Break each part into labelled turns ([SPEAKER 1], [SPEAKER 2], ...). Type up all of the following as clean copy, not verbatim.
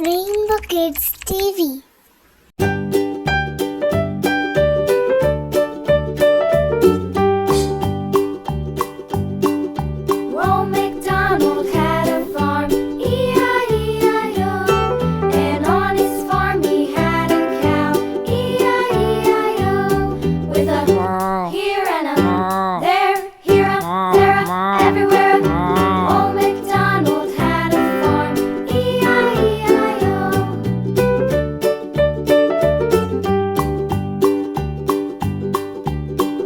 [SPEAKER 1] Rainbow Kids TV.
[SPEAKER 2] Old MacDonald had a farm, E-I-E-I-O. And on his farm he had a cow, E-I-E-I-O. With a here and a there, here a, there a, everywhere. Old MacDonald had a farm, E-I-E-I-O.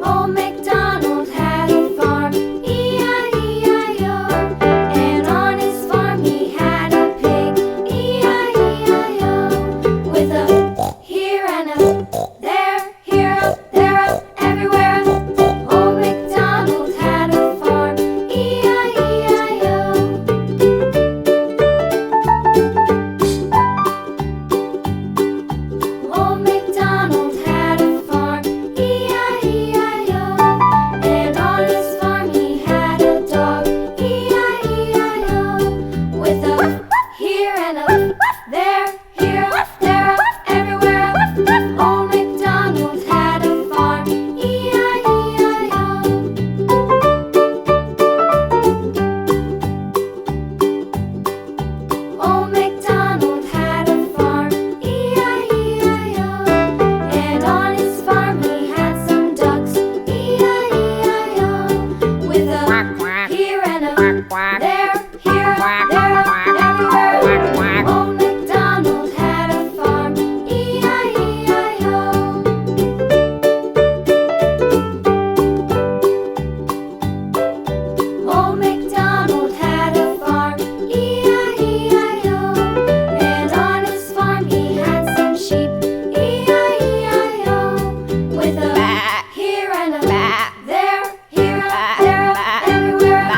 [SPEAKER 2] Old MacDonald had a farm, E-I-E-I-O. And on his farm he had a pig, E-I-E-I-O. With a here and a there, here a, there a, everywhere. Old MacDonald had a farm, E-I-E-I-O. Old MacDonald had a farm, E-I-E-I-O. And on his farm he had a dog, E-I-E-I-O. With a here and a there, here a, there a, everywhere. Old MacDonald had a farm, E-I-E-I-O. Old MacDonald had a farm, E-I-E-I-O. And on his farm he had some ducks, E-I-E-I-O. With a here and a there, here a, there a, everywhere. Old MacDonald had a farm, E-I-E-I-O. Old MacDonald had a farm, E-I-E-I-O. And on his farm he had some sheep, E-I-E-I-O. With a here and a there, here a, there a, everywhere.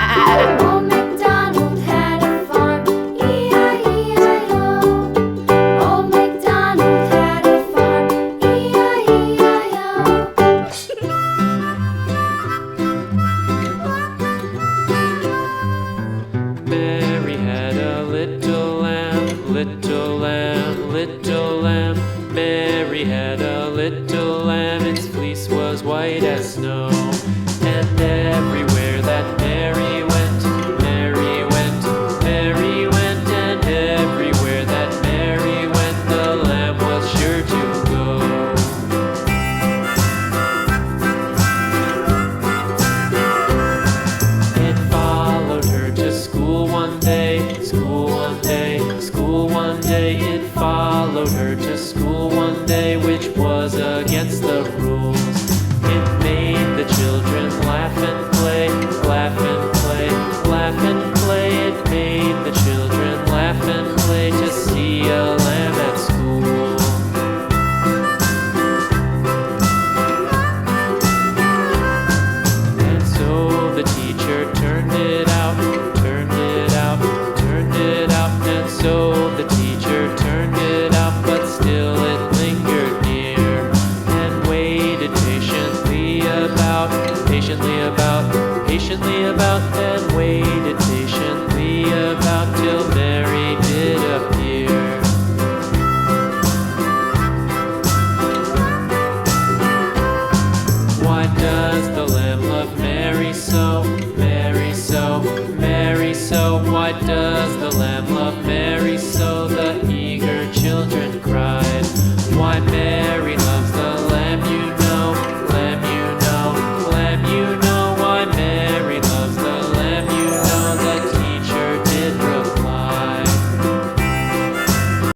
[SPEAKER 2] Old MacDonald had a farm, E-I-E-I-O. Old MacDonald had a farm, E-I-E-I-O.
[SPEAKER 3] Mary had a little lamb, little lamb, little lamb. Mary had a little lamb, its fleece was white as snow. And everywhere that Mary went, Mary went, Mary went. And everywhere that Mary went, the lamb was sure to go. It followed her to school one day, school one day, school one day. It followed her to school one day, which was against the rules. It made the children laugh and play, laugh and play, laugh and play. It made the children laugh and play to see a lamb at school. And so the teacher turned it out, turned it out, turned it out. And so